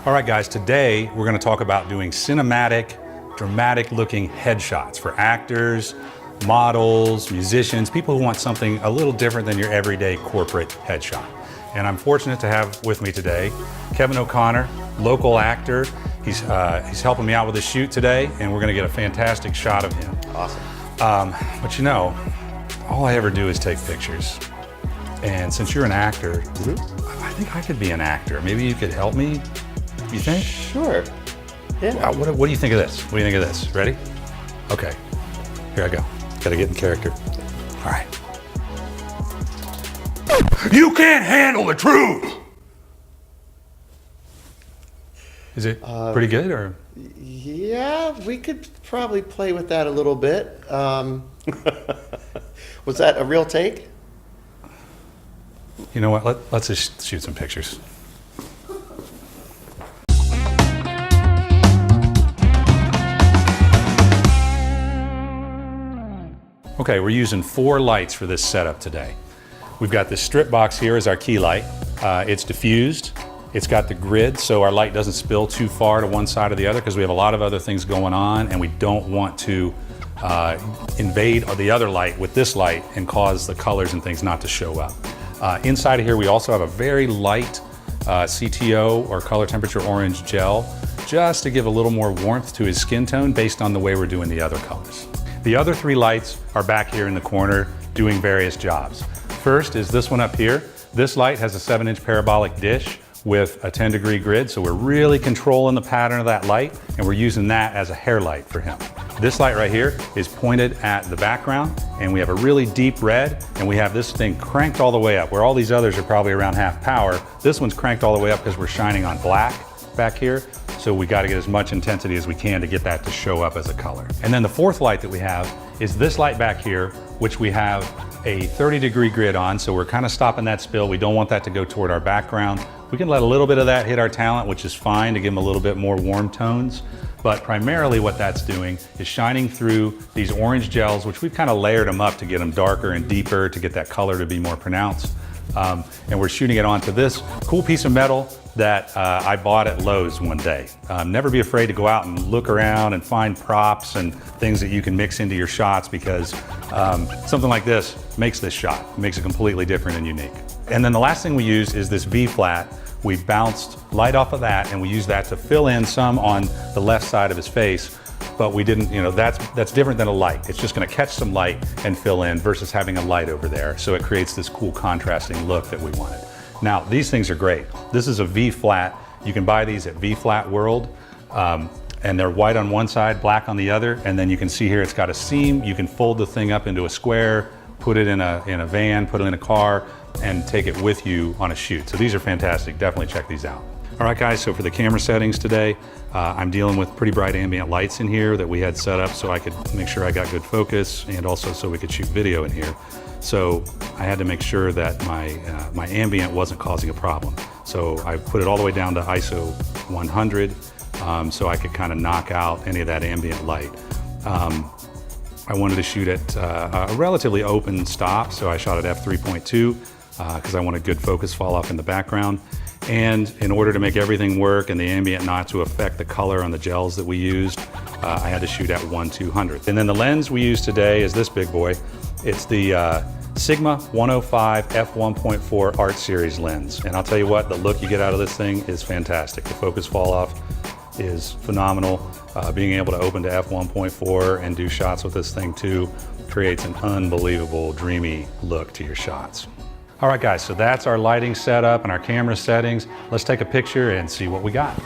All right, guys, today we're going to talk about doing cinematic, dramatic looking headshots for actors, models, musicians, people who want something a little different than your everyday corporate headshot. And I'm fortunate to have with me today Kevin O'Connor, local actor. He's helping me out with the shoot today, and we're going to get a fantastic shot of him. Awesome. But you know, all I ever do is take pictures. And since you're an actor, I think I could be an actor. Maybe you could help me. You think? Sure. Yeah. What do you think of this? What do you think of this? Ready? Okay. Here I go. Gotta get in character. All right. You can't handle the truth! Is it pretty good, or? Yeah, we could probably play with that a little bit. Was that a real take? You know what? Let's just shoot some pictures. Okay, we're using 4 lights for this setup today. We've got this strip box here as our key light. It's diffused. It's got the grid so our light doesn't spill too far to one side or the other, because we have a lot of other things going on and we don't want to invade the other light with this light and cause the colors and things not to show up. Inside of here we also have a very light CTO, or color temperature orange gel, just to give a little more warmth to his skin tone based on the way we're doing the other colors. The other 3 lights are back here in the corner doing various jobs. First is this one up here. This light has a 7-inch parabolic dish with a 10-degree grid, so we're really controlling the pattern of that light, and we're using that as a hair light for him. This light right here is pointed at the background, and we have a really deep red, and we have this thing cranked all the way up. Where all these others are probably around half power, this one's cranked all the way up because we're shining on black back here. So we got to get as much intensity as we can to get that to show up as a color. And then the 4th light that we have is this light back here, which we have a 30-degree grid on, so we're kind of stopping that spill. We don't want that to go toward our background. We can let a little bit of that hit our talent, which is fine to give them a little bit more warm tones. But primarily what that's doing is shining through these orange gels, which we've kind of layered them up to get them darker and deeper, to get that color to be more pronounced. And we're shooting it onto this cool piece of metal that I bought at Lowe's one day. Never be afraid to go out and look around and find props and things that you can mix into your shots, because something like this makes this shot. It makes it completely different and unique. And then the last thing we use is this V-flat. We bounced light off of that, and we use that to fill in some on the left side of his face. But we didn't, you know, that's different than a light. It's just gonna catch some light and fill in versus having a light over there. So it creates this cool contrasting look that we wanted. Now, these things are great. This is a V-flat. You can buy these at V-Flat World, and they're white on one side, black on the other, and then you can see here it's got a seam. You can fold the thing up into a square, put it in a van, put it in a car, and take it with you on a shoot. So these are fantastic. Definitely check these out. All right, guys, so for the camera settings today, I'm dealing with pretty bright ambient lights in here that we had set up so I could make sure I got good focus, and also so we could shoot video in here. So I had to make sure that my ambient wasn't causing a problem. So I put it all the way down to ISO 100 so I could kind of knock out any of that ambient light. I wanted to shoot at a relatively open stop, so I shot at f3.2 because I wanted good focus fall off in the background. And in order to make everything work and the ambient not to affect the color on the gels that we used, I had to shoot at 1/200. And then the lens we used today is this big boy. It's the Sigma 105 f1.4 Art Series lens. And I'll tell you what, the look you get out of this thing is fantastic. The focus fall off is phenomenal. Being able to open to f1.4 and do shots with this thing too creates an unbelievable dreamy look to your shots. All right, guys, so that's our lighting setup and our camera settings. Let's take a picture and see what we got.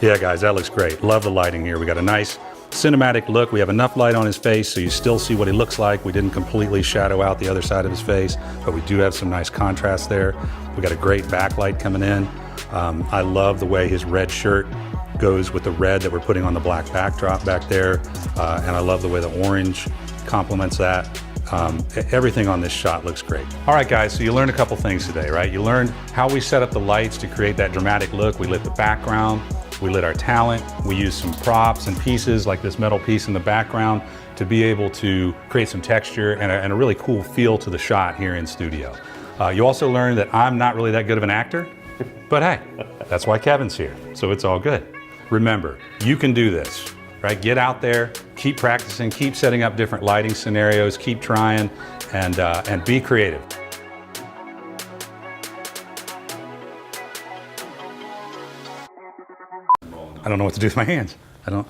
Yeah, guys, that looks great. Love the lighting here. We got a nice cinematic look. We have enough light on his face so you still see what he looks like. We didn't completely shadow out the other side of his face, but we do have some nice contrast there. We got a great backlight coming in. I love the way his red shirt goes with the red that we're putting on the black backdrop back there. And I love the way the orange complements that. Everything on this shot looks great. All right, guys, so you learned a couple things today, right? You learned how we set up the lights to create that dramatic look. We lit the background, we lit our talent, we used some props and pieces like this metal piece in the background to be able to create some texture and a really cool feel to the shot here in studio. You also learned that I'm not really that good of an actor, but hey, that's why Kevin's here, so it's all good. Remember, you can do this, right? Get out there, keep practicing, keep setting up different lighting scenarios, keep trying, and be creative. I don't know what to do with my hands. I don't.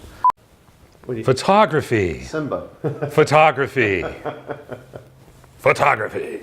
Photography. Simba. Photography. Photography.